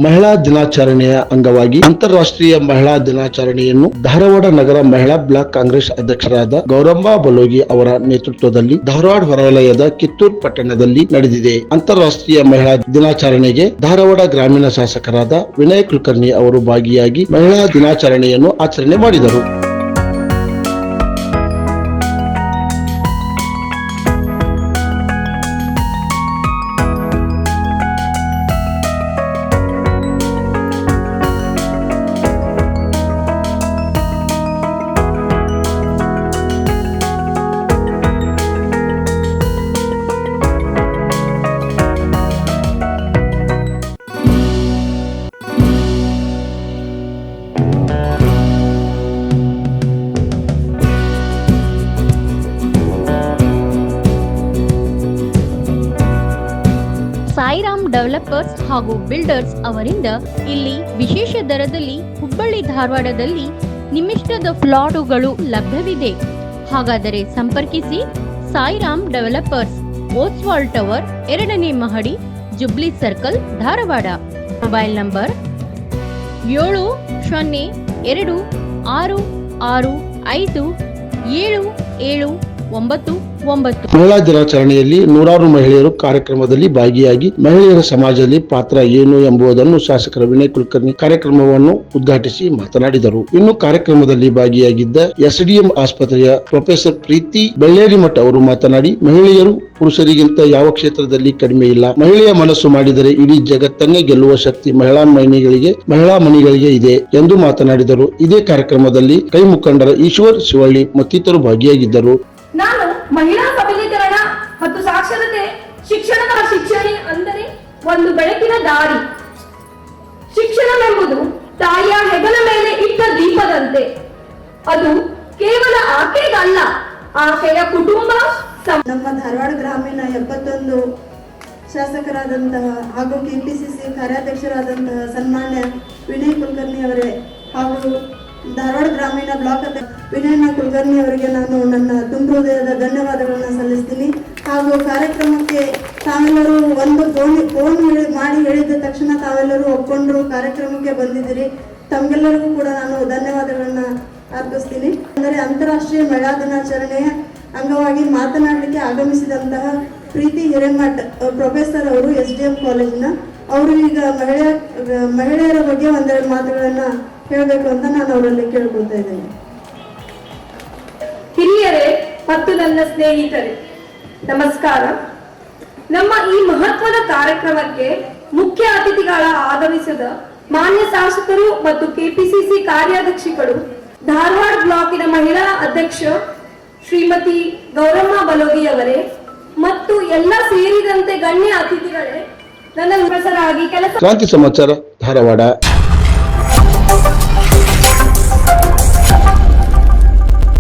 ಮಹಿಳಾ ದಿನಾಚರಣೆಯ ಅಂಗವಾಗಿ ಅಂತಾರಾಷ್ಟ್ರೀಯ ಮಹಿಳಾ ದಿನಾಚರಣೆಯನ್ನು ಧಾರವಾಡ ನಗರ ಮಹಿಳಾ ಬ್ಲಾಕ್ ಕಾಂಗ್ರೆಸ್ ಅಧ್ಯಕ್ಷರಾದ ಗೌರಮ್ಮ ಬಲೋಗಿ ಅವರ ನೇತೃತ್ವದಲ್ಲಿ ಧಾರವಾಡ ಹೊರವಲಯದ ಕಿತ್ತೂರು ಪಟ್ಟಣದಲ್ಲಿ ನಡೆದಿದೆ. ಅಂತಾರಾಷ್ಟ್ರೀಯ ಮಹಿಳಾ ದಿನಾಚರಣೆಗೆ ಧಾರವಾಡ ಗ್ರಾಮೀಣ ಶಾಸಕರಾದ ವಿನಯ್ ಕುಲಕರ್ಣಿ ಅವರು ಭಾಗಿಯಾಗಿ ಮಹಿಳಾ ದಿನಾಚರಣೆಯನ್ನು ಆಚರಣೆ ಮಾಡಿದರು. ಸಾಯಿರಾಮ್ ಡೆವಲಪರ್ಸ್ ಹಾಗೂ ಬಿಲ್ಡರ್ಸ್ ಅವರಿಂದ ಇಲ್ಲಿ ವಿಶೇಷ ದರದಲ್ಲಿ ಹುಬ್ಬಳ್ಳಿ ಧಾರವಾಡದಲ್ಲಿ ನಿಮ್ಮಿಷ್ಟದ ಫ್ಲಾಟುಗಳು ಲಭ್ಯವಿದೆ. ಹಾಗಾದರೆ ಸಂಪರ್ಕಿಸಿ ಸಾಯಿರಾಮ್ ಡೆವಲಪರ್ಸ್, ಓಸ್ವಾಲ್ ಟವರ್, 2ನೇ ಮಹಡಿ, jubilee circle, Dharwad. Mobile number 7026657799. ಮಹಿಳಾ ದಿನಾಚರಣೆಯಲ್ಲಿ ನೂರಾರು ಮಹಿಳೆಯರು ಕಾರ್ಯಕ್ರಮದಲ್ಲಿ ಭಾಗಿಯಾಗಿ ಮಹಿಳೆಯರ ಸಮಾಜದಲ್ಲಿ ಪಾತ್ರ ಏನು ಎಂಬುದನ್ನು ಶಾಸಕರ ವಿನಯ್ ಕುಲಕರ್ಣಿ ಕಾರ್ಯಕ್ರಮವನ್ನು ಉದ್ಘಾಟಿಸಿ ಮಾತನಾಡಿದರು. ಇನ್ನು ಕಾರ್ಯಕ್ರಮದಲ್ಲಿ ಭಾಗಿಯಾಗಿದ್ದ ಎಸ್ಡಿಎಂ ಆಸ್ಪತ್ರೆಯ ಪ್ರೊಫೆಸರ್ ಪ್ರೀತಿ ಬೆಳ್ಳೇರಿಮಠ್ ಅವರು ಮಾತನಾಡಿ, ಮಹಿಳೆಯರು ಪುರುಷರಿಗಿಂತ ಯಾವ ಕ್ಷೇತ್ರದಲ್ಲಿ ಕಡಿಮೆ ಇಲ್ಲ. ಮಹಿಳೆಯ ಮನಸ್ಸು ಮಾಡಿದರೆ ಇಡೀ ಜಗತ್ತನ್ನೇ ಗೆಲ್ಲುವ ಶಕ್ತಿ ಮಹಿಳಾ ಮಣಿಗಳಿಗೆ ಇದೆ ಎಂದು ಮಾತನಾಡಿದರು. ಇದೇ ಕಾರ್ಯಕ್ರಮದಲ್ಲಿ ಕೈ ಮುಖಂಡರ ಈಶ್ವರ್ ಶಿವಳ್ಳಿ ಮತ್ತಿತರರು ಭಾಗಿಯಾಗಿದ್ದರು. ನಾನು ಮಹಿಳಾ ಸಬಲೀಕರಣ ಮತ್ತು ಸಾಕ್ಷರತೆ ಶಿಕ್ಷಣದ ಶಿಕ್ಷಣಿ ಅಂದರೆ ಒಂದು ಬೆಳಕಿನ ದಾರಿ. ಶಿಕ್ಷಣವೆಂಬುದು ತಾಯಿಯ ಹೆಗಲ ಮೇಲೆ ಇಟ್ಟ ದೀಪದಂತೆ. ಅದು ಕೇವಲ ಆಕೆಗಲ್ಲ, ಆಕೆಯ ಕುಟುಂಬ. ನಮ್ಮ ಧಾರವಾಡ ಗ್ರಾಮೀಣ 71 ಶಾಸಕರಾದಂತಹ ಹಾಗೂ ಕೆಪಿಸಿಸಿ ಕಾರ್ಯಾಧ್ಯಕ್ಷರಾದಂತಹ ಸನ್ಮಾನ್ಯ ವಿನಯ್ ಕುಲಕರ್ಣಿ ಅವರೇ ಹಾಗೂ ಧಾರವಾಡ ಗ್ರಾಮೀಣ ಬ್ಲಾಕ್ ವಿನಯ್ ಕುಲಕರ್ಣಿ ಅವರಿಗೆ ನಾನು ನನ್ನ ತುಂಬ ಹೃದಯದ ಧನ್ಯವಾದಗಳನ್ನು ಸಲ್ಲಿಸ್ತೀನಿ. ಹಾಗೂ ಕಾರ್ಯಕ್ರಮಕ್ಕೆ ತಾವೆಲ್ಲರೂ ಒಂದು ಫೋನ್ ಮಾಡಿ ಹೇಳಿದ ತಕ್ಷಣ ತಾವೆಲ್ಲರೂ ಒಪ್ಕೊಂಡು ಕಾರ್ಯಕ್ರಮಕ್ಕೆ ಬಂದಿದ್ದೀರಿ. ತಮಗೆಲ್ಲರಿಗೂ ಕೂಡ ನಾನು ಧನ್ಯವಾದಗಳನ್ನ ಅರ್ಪಿಸ್ತೀನಿ. ಅಂದರೆ ಅಂತಾರಾಷ್ಟ್ರೀಯ ಮಹಿಳಾ ದಿನಾಚರಣೆಯ ಅಂಗವಾಗಿ ಮಾತನಾಡಲಿಕ್ಕೆ ಆಗಮಿಸಿದಂತಹ ಪ್ರೀತಿ ಹಿರೇಮಠ್ ಪ್ರೊಫೆಸರ್ ಅವರು SDM ಕಾಲೇಜಿನ ಅವರು ಈಗ ಮಹಿಳೆಯರ ಬಗ್ಗೆ ಒಂದೆರಡು ಮಾತುಗಳನ್ನ ಹೇಳಬೇಕು ಅಂತ ನಾನು ಅವರಲ್ಲಿ ಕೇಳ್ಕೊಳ್ತಾ ಇದ್ದೇನೆ. ಹಿರಿಯರೇ ಮತ್ತು ನನ್ನ ಸ್ನೇಹಿತರೆ, ನಮಸ್ಕಾರ. ನಮ್ಮ ಈ ಮಹತ್ವದ ಕಾರ್ಯಕ್ರಮಕ್ಕೆ ಮುಖ್ಯ ಅತಿಥಿಗಳ ಆಗಮಿಸಿದ ಮಾನ್ಯ ಶಾಸಕರು ಮತ್ತು ಕೆಪಿಸಿಸಿ ಕಾರ್ಯಾಧ್ಯಕ್ಷಗಳು, ಧಾರವಾಡ ಬ್ಲಾಕಿನ ಮಹಿಳಾ ಅಧ್ಯಕ್ಷ ಶ್ರೀಮತಿ ಗೌರಮ್ಮ ಬಲೋಗಿ ಅವರೇ ಮತ್ತು ಎಲ್ಲ ಸೇರಿದಂತೆ ಗಣ್ಯ ಅತಿಥಿಗಳೇ, ನನ್ನ ಹೆಸರಾಗಿ ಕೆಲಸ. ಕ್ರಾಂತಿ ಸಮಾಚಾರ, ಧಾರವಾಡ.